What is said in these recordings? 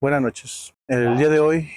Buenas noches. El día de hoy,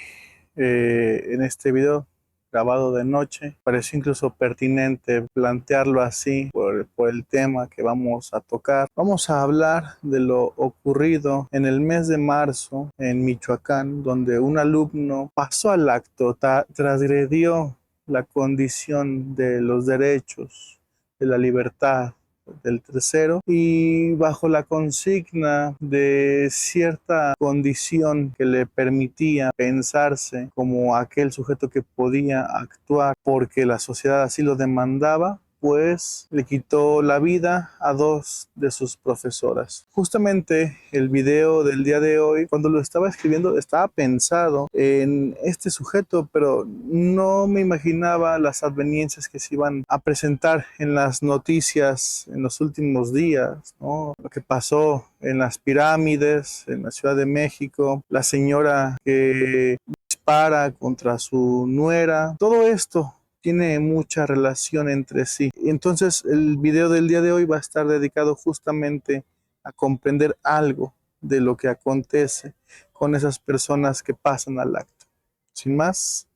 en este video grabado de noche, parece incluso pertinente plantearlo así por el tema que vamos a tocar. Vamos a hablar de lo ocurrido en el mes de marzo en Michoacán, donde un alumno pasó al acto, transgredió la condición de los derechos, de la libertad del tercero, y bajo la consigna de cierta condición que le permitía pensarse como aquel sujeto que podía actuar porque la sociedad así lo demandaba, pues le quitó la vida a dos de sus profesoras. Justamente el video del día de hoy, cuando lo estaba escribiendo, estaba pensado en este sujeto, pero no me imaginaba las adveniencias que se iban a presentar en las noticias en los últimos días, ¿no? Lo que pasó en las pirámides, en la Ciudad de México, la señora que dispara contra su nuera, todo esto tiene mucha relación entre sí. Entonces el video del día de hoy va a estar dedicado justamente a comprender algo de lo que acontece con esas personas que pasan al acto. Sin más,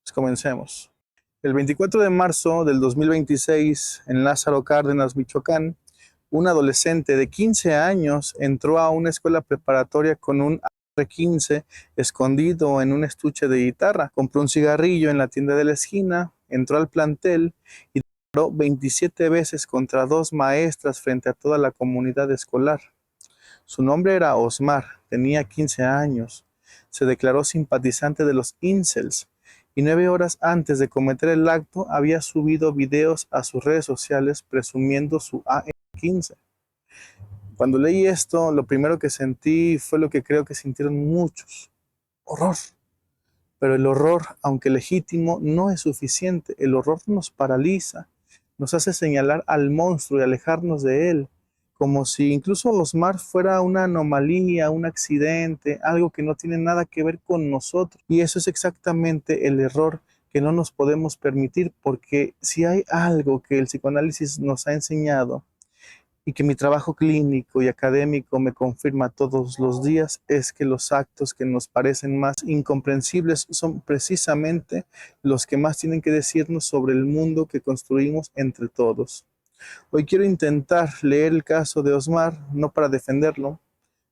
pues comencemos. El 24 de marzo del 2026, en Lázaro Cárdenas, Michoacán, un adolescente de 15 años entró a una escuela preparatoria con un AR-15 escondido en un estuche de guitarra. Compró un cigarrillo en la tienda de la esquina, entró al plantel y disparó 27 veces contra dos maestras frente a toda la comunidad escolar. Su nombre era Osmar, tenía 15 años. Se declaró simpatizante de los incels y 9 horas antes de cometer el acto había subido videos a sus redes sociales presumiendo su AR-15. Cuando leí esto, lo primero que sentí fue lo que creo que sintieron muchos: horror. Pero el horror, aunque legítimo, no es suficiente. El horror nos paraliza, nos hace señalar al monstruo y alejarnos de él, como si incluso Osmar fuera una anomalía, un accidente, algo que no tiene nada que ver con nosotros. Y eso es exactamente el error que no nos podemos permitir, porque si hay algo que el psicoanálisis nos ha enseñado, y que mi trabajo clínico y académico me confirma todos los días, es que los actos que nos parecen más incomprensibles son precisamente los que más tienen que decirnos sobre el mundo que construimos entre todos. Hoy quiero intentar leer el caso de Osmar, no para defenderlo,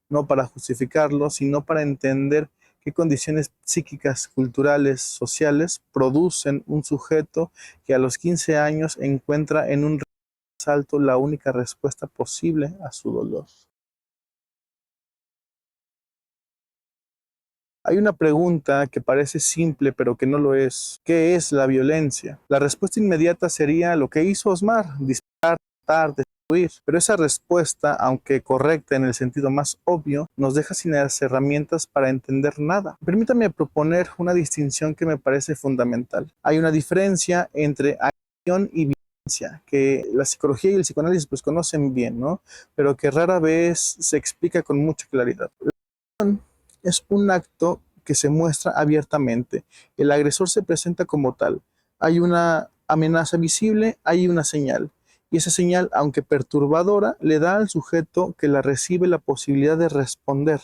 no para justificarlo, sino para entender qué condiciones psíquicas, culturales, sociales producen un sujeto que a los 15 años encuentra en un salto la única respuesta posible a su dolor. Hay una pregunta que parece simple pero que no lo es. ¿Qué es la violencia? La respuesta inmediata sería lo que hizo Osmar: disparar, matar, destruir. Pero esa respuesta, aunque correcta en el sentido más obvio, nos deja sin las herramientas para entender nada. Permítame proponer una distinción que me parece fundamental. Hay una diferencia entre acción y violencia, que la psicología y el psicoanálisis pues conocen bien, ¿no? Pero que rara vez se explica con mucha claridad. Es un acto que se muestra abiertamente. El agresor se presenta como tal. Hay una amenaza visible, hay una señal. Y esa señal, aunque perturbadora, le da al sujeto que la recibe la posibilidad de responder,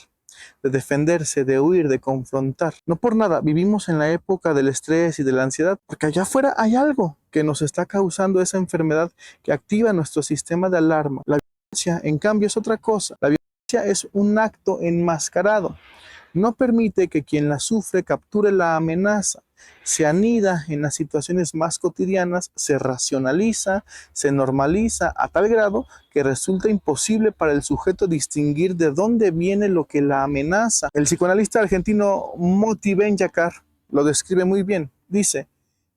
de defenderse, de huir, de confrontar. No por nada vivimos en la época del estrés y de la ansiedad, porque allá afuera hay algo que nos está causando esa enfermedad que activa nuestro sistema de alarma. La violencia, en cambio, es otra cosa. La violencia es un acto enmascarado. No permite que quien la sufre capture la amenaza. Se anida en las situaciones más cotidianas, se racionaliza, se normaliza a tal grado que resulta imposible para el sujeto distinguir de dónde viene lo que la amenaza. El psicoanalista argentino Motti Ben-Jaccar lo describe muy bien. Dice: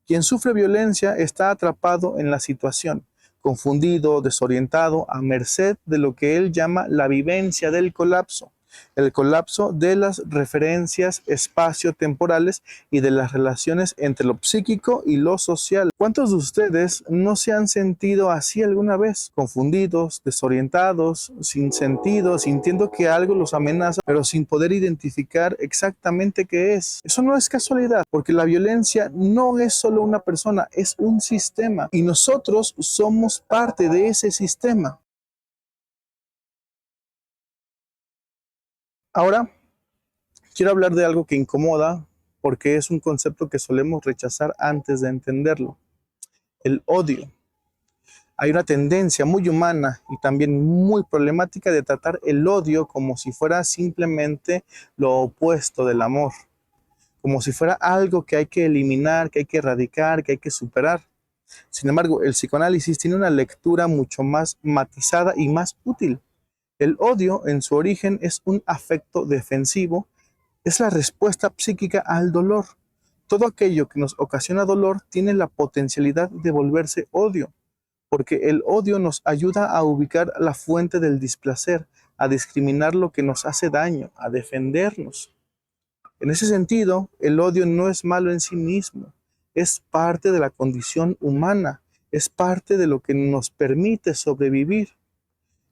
quien sufre violencia está atrapado en la situación, confundido, desorientado, a merced de lo que él llama la vivencia del colapso. El colapso de las referencias espacio-temporales y de las relaciones entre lo psíquico y lo social. ¿Cuántos de ustedes no se han sentido así alguna vez? Confundidos, desorientados, sin sentido, sintiendo que algo los amenaza, pero sin poder identificar exactamente qué es. Eso no es casualidad, porque la violencia no es solo una persona, es un sistema, y nosotros somos parte de ese sistema. Ahora quiero hablar de algo que incomoda porque es un concepto que solemos rechazar antes de entenderlo: el odio. Hay una tendencia muy humana y también muy problemática de tratar el odio como si fuera simplemente lo opuesto del amor, como si fuera algo que hay que eliminar, que hay que erradicar, que hay que superar. Sin embargo, el psicoanálisis tiene una lectura mucho más matizada y más útil. El odio, en su origen, es un afecto defensivo, es la respuesta psíquica al dolor. Todo aquello que nos ocasiona dolor tiene la potencialidad de volverse odio, porque el odio nos ayuda a ubicar la fuente del displacer, a discriminar lo que nos hace daño, a defendernos. En ese sentido, el odio no es malo en sí mismo, es parte de la condición humana, es parte de lo que nos permite sobrevivir.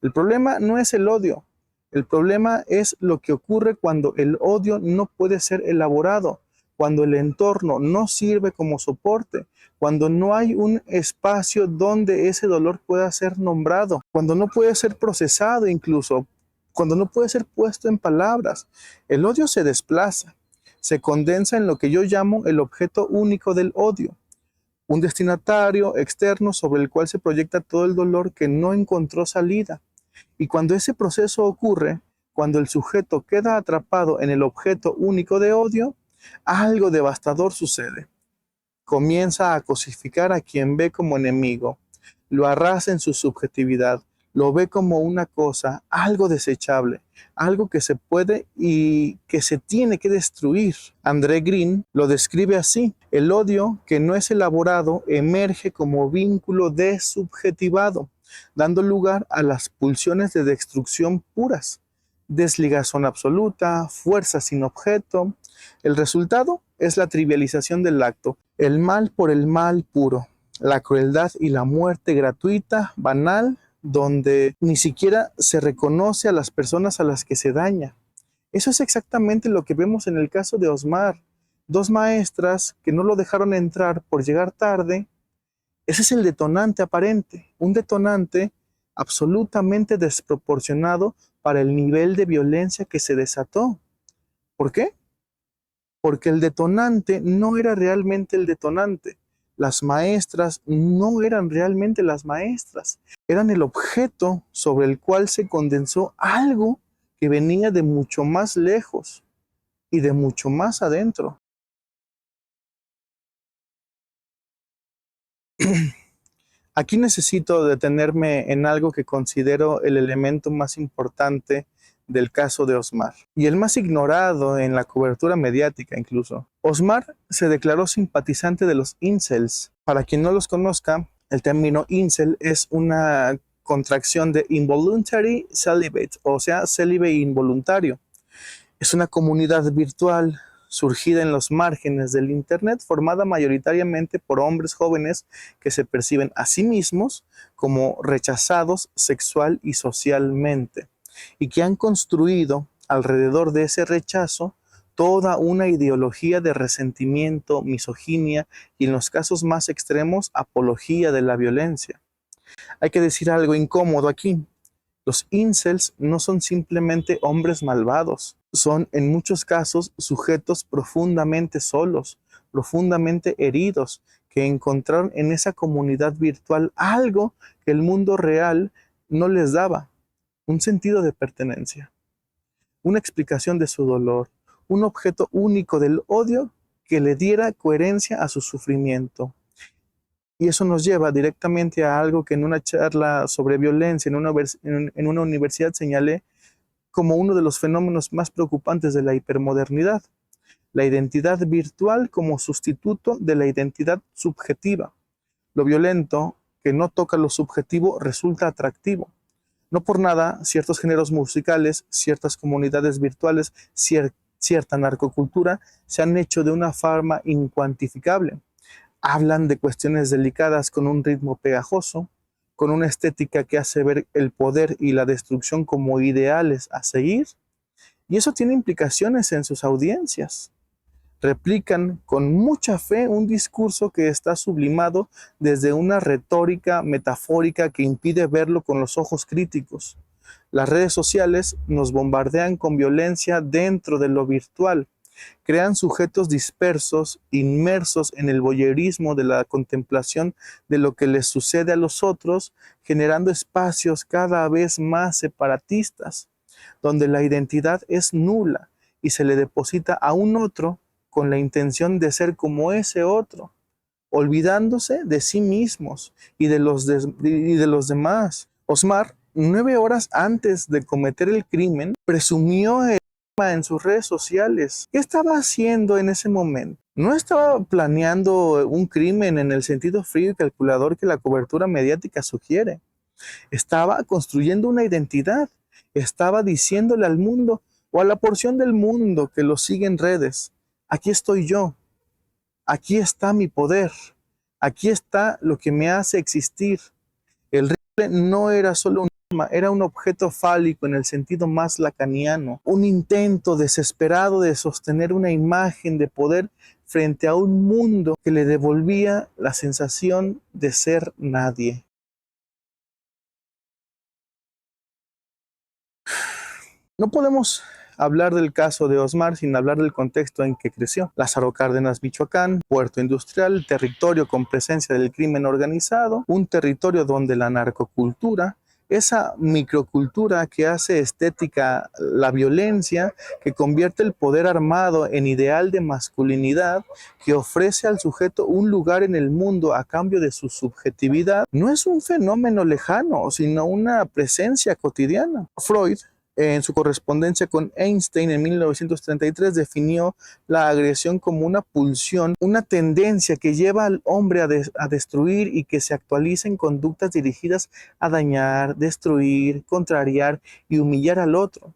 El problema no es el odio, el problema es lo que ocurre cuando el odio no puede ser elaborado, cuando el entorno no sirve como soporte, cuando no hay un espacio donde ese dolor pueda ser nombrado, cuando no puede ser procesado incluso, cuando no puede ser puesto en palabras. El odio se desplaza, se condensa en lo que yo llamo el objeto único del odio, un destinatario externo sobre el cual se proyecta todo el dolor que no encontró salida. Y cuando ese proceso ocurre, cuando el sujeto queda atrapado en el objeto único de odio, algo devastador sucede. Comienza a cosificar a quien ve como enemigo, lo arrasa en su subjetividad, lo ve como una cosa, algo desechable, algo que se puede y que se tiene que destruir. André Green lo describe así: el odio que no es elaborado emerge como vínculo desubjetivado, dando lugar a las pulsiones de destrucción puras, desligazón absoluta, fuerza sin objeto. El resultado es la trivialización del acto, el mal por el mal puro, la crueldad y la muerte gratuita, banal, donde ni siquiera se reconoce a las personas a las que se daña. Eso es exactamente lo que vemos en el caso de Osmar. Dos maestras que no lo dejaron entrar por llegar tarde. Ese es el detonante aparente, un detonante absolutamente desproporcionado para el nivel de violencia que se desató. ¿Por qué? Porque el detonante no era realmente el detonante. Las maestras no eran realmente las maestras. Eran el objeto sobre el cual se condensó algo que venía de mucho más lejos y de mucho más adentro. Aquí necesito detenerme en algo que considero el elemento más importante del caso de Osmar, y el más ignorado en la cobertura mediática incluso. Osmar se declaró simpatizante de los incels. Para quien no los conozca, el término incel es una contracción de involuntary celibate, o sea, célibe involuntario. Es una comunidad virtual surgida en los márgenes del Internet, formada mayoritariamente por hombres jóvenes que se perciben a sí mismos como rechazados sexual y socialmente, y que han construido alrededor de ese rechazo toda una ideología de resentimiento, misoginia y, en los casos más extremos, apología de la violencia. Hay que decir algo incómodo aquí. Los incels no son simplemente hombres malvados, son en muchos casos sujetos profundamente solos, profundamente heridos, que encontraron en esa comunidad virtual algo que el mundo real no les daba: un sentido de pertenencia, una explicación de su dolor, un objeto único del odio que le diera coherencia a su sufrimiento. Y eso nos lleva directamente a algo que en una charla sobre violencia en una universidad señalé como uno de los fenómenos más preocupantes de la hipermodernidad: la identidad virtual como sustituto de la identidad subjetiva. Lo violento, que no toca lo subjetivo, resulta atractivo. No por nada, ciertos géneros musicales, ciertas comunidades virtuales, cierta narcocultura se han hecho de una forma incuantificable. Hablan de cuestiones delicadas con un ritmo pegajoso, con una estética que hace ver el poder y la destrucción como ideales a seguir, y eso tiene implicaciones en sus audiencias. Replican con mucha fe un discurso que está sublimado desde una retórica metafórica que impide verlo con los ojos críticos. Las redes sociales nos bombardean con violencia dentro de lo virtual. Crean sujetos dispersos, inmersos en el voyerismo de la contemplación de lo que les sucede a los otros, generando espacios cada vez más separatistas, donde la identidad es nula y se le deposita a un otro con la intención de ser como ese otro, olvidándose de sí mismos y de los demás. Osmar, 9 horas antes de cometer el crimen, presumió en sus redes sociales. ¿Qué estaba haciendo en ese momento? No estaba planeando un crimen en el sentido frío y calculador que la cobertura mediática sugiere. Estaba construyendo una identidad. Estaba diciéndole al mundo o a la porción del mundo que lo sigue en redes: aquí estoy yo, aquí está mi poder, aquí está lo que me hace existir. El rifle no era solo un arma, era un objeto fálico en el sentido más lacaniano, un intento desesperado de sostener una imagen de poder frente a un mundo que le devolvía la sensación de ser nadie. No podemos hablar del caso de Osmar sin hablar del contexto en que creció. Lázaro Cárdenas, Michoacán, puerto industrial, territorio con presencia del crimen organizado, un territorio donde la narcocultura, esa microcultura que hace estética la violencia, que convierte el poder armado en ideal de masculinidad, que ofrece al sujeto un lugar en el mundo a cambio de su subjetividad, no es un fenómeno lejano, sino una presencia cotidiana. Freud, en su correspondencia con Einstein en 1933, definió la agresión como una pulsión, una tendencia que lleva al hombre a destruir y que se actualiza en conductas dirigidas a dañar, destruir, contrariar y humillar al otro.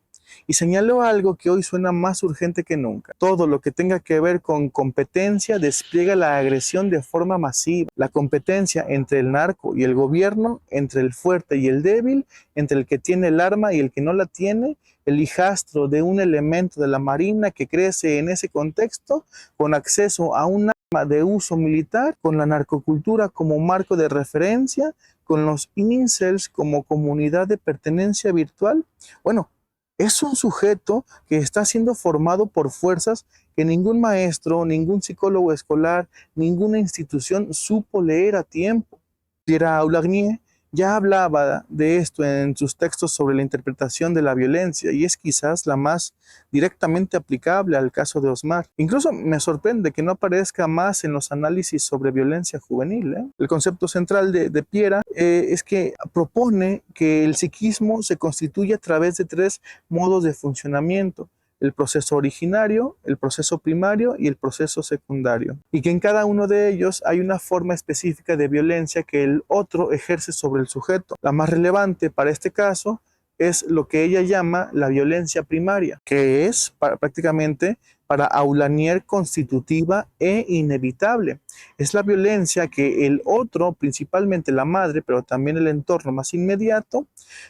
Y señaló algo que hoy suena más urgente que nunca: todo lo que tenga que ver con competencia despliega la agresión de forma masiva. La competencia entre el narco y el gobierno, entre el fuerte y el débil, entre el que tiene el arma y el que no la tiene, el hijastro de un elemento de la marina que crece en ese contexto, con acceso a un arma de uso militar, con la narcocultura como marco de referencia, con los incels como comunidad de pertenencia virtual. Bueno, es un sujeto que está siendo formado por fuerzas que ningún maestro, ningún psicólogo escolar, ninguna institución supo leer a tiempo. Pierre Aulagnier ya hablaba de esto en sus textos sobre la interpretación de la violencia, y es quizás la más directamente aplicable al caso de Osmar. Incluso me sorprende que no aparezca más en los análisis sobre violencia juvenil. El concepto central de Pierre es que propone que el psiquismo se constituye a través de 3 modos de funcionamiento: el proceso originario, el proceso primario y el proceso secundario, y que en cada uno de ellos hay una forma específica de violencia que el otro ejerce sobre el sujeto. La más relevante para este caso es lo que ella llama la violencia primaria, que es prácticamente para Aulagnier constitutiva e inevitable. Es la violencia que el otro, principalmente la madre, pero también el entorno más inmediato,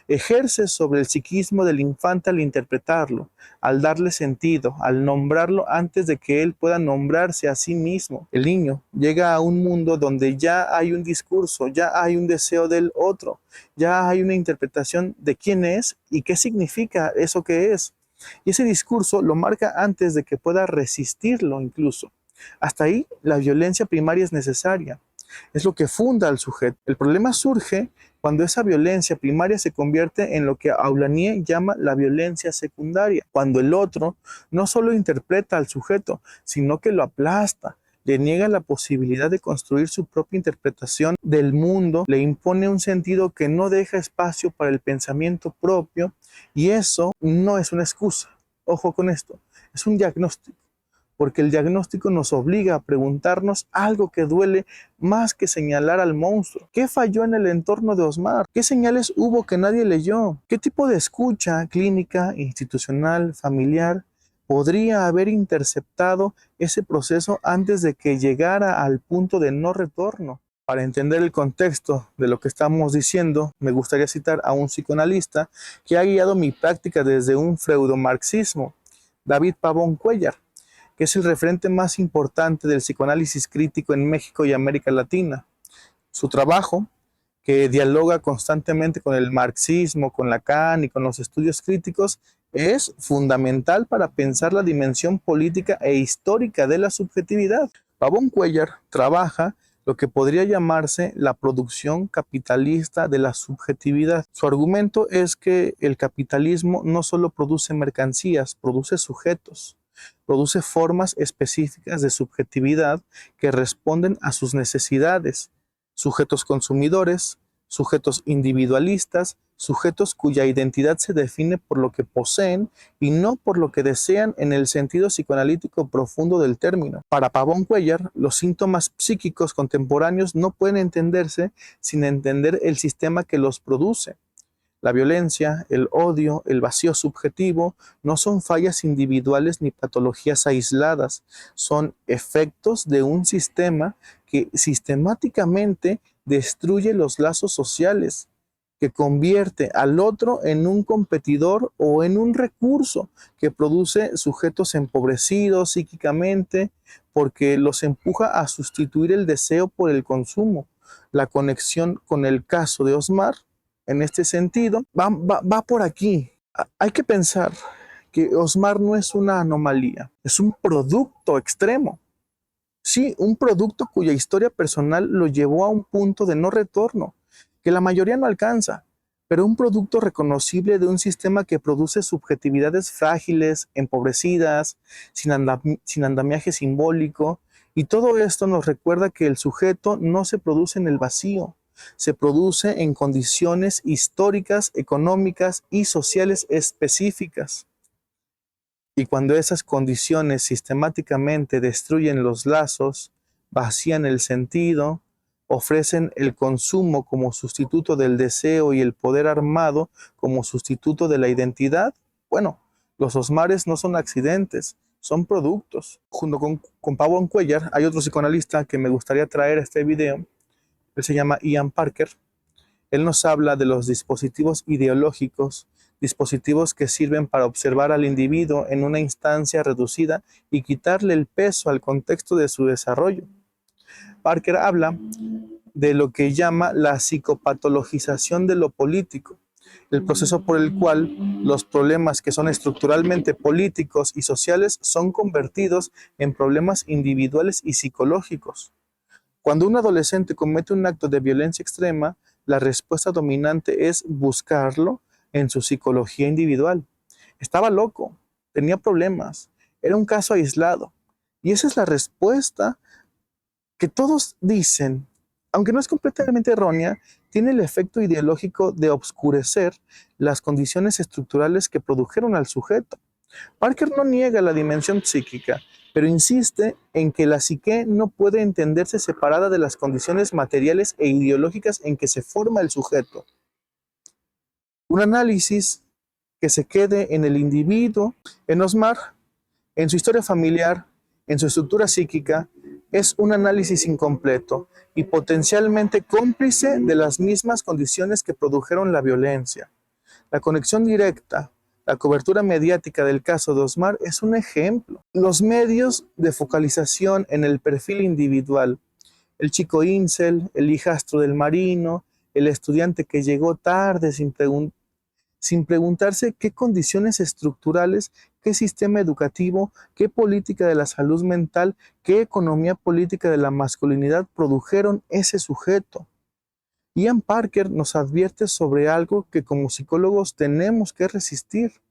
ejerce sobre el psiquismo del infante al interpretarlo, al darle sentido, al nombrarlo antes de que él pueda nombrarse a sí mismo. El niño llega a un mundo donde ya hay un discurso, ya hay un deseo del otro, ya hay una interpretación de quién es y qué significa eso que es. Y ese discurso lo marca antes de que pueda resistirlo incluso. Hasta ahí la violencia primaria es necesaria. Es lo que funda al sujeto. El problema surge cuando esa violencia primaria se convierte en lo que Aulagnier llama la violencia secundaria, cuando el otro no solo interpreta al sujeto, sino que lo aplasta, le niega la posibilidad de construir su propia interpretación del mundo, le impone un sentido que no deja espacio para el pensamiento propio, y eso no es una excusa. Ojo con esto, es un diagnóstico, porque el diagnóstico nos obliga a preguntarnos algo que duele más que señalar al monstruo. ¿Qué falló en el entorno de Osmar? ¿Qué señales hubo que nadie leyó? ¿Qué tipo de escucha clínica, institucional, familiar podría haber interceptado ese proceso antes de que llegara al punto de no retorno? Para entender el contexto de lo que estamos diciendo, me gustaría citar a un psicoanalista que ha guiado mi práctica desde un freudomarxismo, David Pavón Cuéllar, que es el referente más importante del psicoanálisis crítico en México y América Latina. Su trabajo que dialoga constantemente con el marxismo, con Lacan y con los estudios críticos, es fundamental para pensar la dimensión política e histórica de la subjetividad. Pavón Cuéllar trabaja lo que podría llamarse la producción capitalista de la subjetividad. Su argumento es que el capitalismo no solo produce mercancías, produce sujetos, produce formas específicas de subjetividad que responden a sus necesidades, sujetos consumidores, sujetos individualistas, sujetos cuya identidad se define por lo que poseen y no por lo que desean en el sentido psicoanalítico profundo del término. Para Pavón Cuéllar, los síntomas psíquicos contemporáneos no pueden entenderse sin entender el sistema que los produce. La violencia, el odio, el vacío subjetivo no son fallas individuales ni patologías aisladas, son efectos de un sistema que sistemáticamente destruye los lazos sociales, que convierte al otro en un competidor o en un recurso, que produce sujetos empobrecidos psíquicamente porque los empuja a sustituir el deseo por el consumo. La conexión con el caso de Osmar en este sentido, va por aquí. Hay que pensar que Osmar no es una anomalía, es un producto extremo. Sí, un producto cuya historia personal lo llevó a un punto de no retorno, que la mayoría no alcanza, pero un producto reconocible de un sistema que produce subjetividades frágiles, empobrecidas, sin andamiaje simbólico, y todo esto nos recuerda que el sujeto no se produce en el vacío, se produce en condiciones históricas, económicas y sociales específicas. Y cuando esas condiciones sistemáticamente destruyen los lazos, vacían el sentido, ofrecen el consumo como sustituto del deseo y el poder armado como sustituto de la identidad, bueno, los Osmares no son accidentes, son productos. Junto con Pavón Cuéllar hay otro psicoanalista que me gustaría traer a este video. Él se llama Ian Parker. Él nos habla de los dispositivos ideológicos, dispositivos que sirven para observar al individuo en una instancia reducida y quitarle el peso al contexto de su desarrollo. Parker habla de lo que llama la psicopatologización de lo político, el proceso por el cual los problemas que son estructuralmente políticos y sociales son convertidos en problemas individuales y psicológicos. Cuando un adolescente comete un acto de violencia extrema, la respuesta dominante es buscarlo en su psicología individual. Estaba loco, tenía problemas, era un caso aislado. Y esa es la respuesta que todos dicen, aunque no es completamente errónea, tiene el efecto ideológico de obscurecer las condiciones estructurales que produjeron al sujeto. Parker no niega la dimensión psíquica, pero insiste en que la psique no puede entenderse separada de las condiciones materiales e ideológicas en que se forma el sujeto. Un análisis que se quede en el individuo, en Osmar, en su historia familiar, en su estructura psíquica, es un análisis incompleto y potencialmente cómplice de las mismas condiciones que produjeron la violencia. La conexión directa, la cobertura mediática del caso de Osmar es un ejemplo. Los medios de focalización en el perfil individual, el chico incel, el hijastro del marino, el estudiante que llegó tarde sin preguntarse qué condiciones estructurales, qué sistema educativo, qué política de la salud mental, qué economía política de la masculinidad produjeron ese sujeto. Ian Parker nos advierte sobre algo que como psicólogos tenemos que resistir: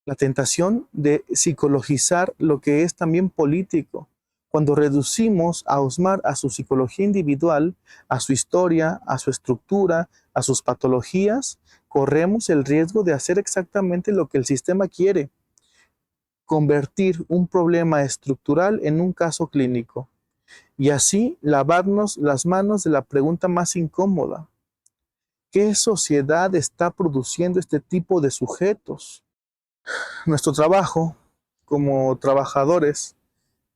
la tentación de psicologizar lo que es también político. Cuando reducimos a Osmar a su psicología individual, a su historia, a su estructura, a sus patologías, corremos el riesgo de hacer exactamente lo que el sistema quiere: convertir un problema estructural en un caso clínico. Y así lavarnos las manos de la pregunta más incómoda: ¿qué sociedad está produciendo este tipo de sujetos? Nuestro trabajo como trabajadores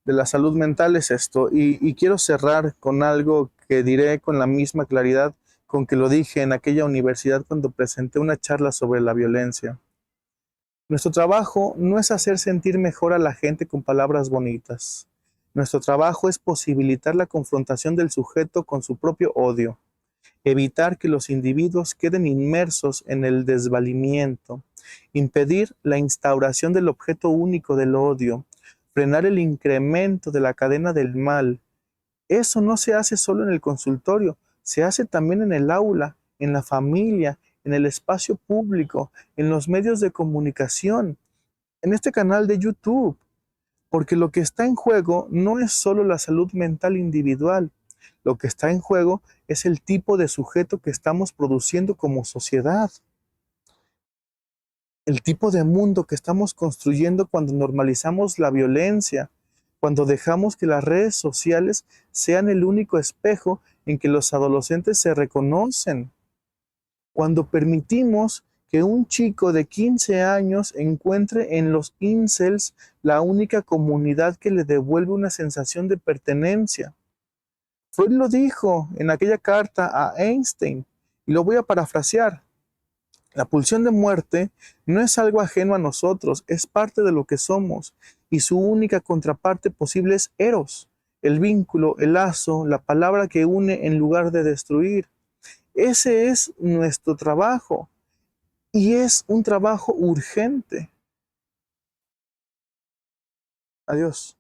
de la salud mental es esto, y quiero cerrar con algo que diré con la misma claridad con que lo dije en aquella universidad cuando presenté una charla sobre la violencia. Nuestro trabajo no es hacer sentir mejor a la gente con palabras bonitas. Nuestro trabajo es posibilitar la confrontación del sujeto con su propio odio. evitar que los individuos queden inmersos en el desvalimiento, impedir la instauración del objeto único del odio, frenar el incremento de la cadena del mal. Eso no se hace solo en el consultorio, se hace también en el aula, en la familia, en el espacio público, en los medios de comunicación, en este canal de YouTube, porque lo que está en juego no es solo la salud mental individual, lo que está en juego es el tipo de sujeto que estamos produciendo como sociedad, el tipo de mundo que estamos construyendo cuando normalizamos la violencia, cuando dejamos que las redes sociales sean el único espejo en que los adolescentes se reconocen, cuando permitimos que un chico de 15 años encuentre en los incels la única comunidad que le devuelve una sensación de pertenencia. Freud lo dijo en aquella carta a Einstein, y lo voy a parafrasear. La pulsión de muerte no es algo ajeno a nosotros, es parte de lo que somos, y su única contraparte posible es eros, el vínculo, el lazo, la palabra que une en lugar de destruir. Ese es nuestro trabajo, y es un trabajo urgente. Adiós.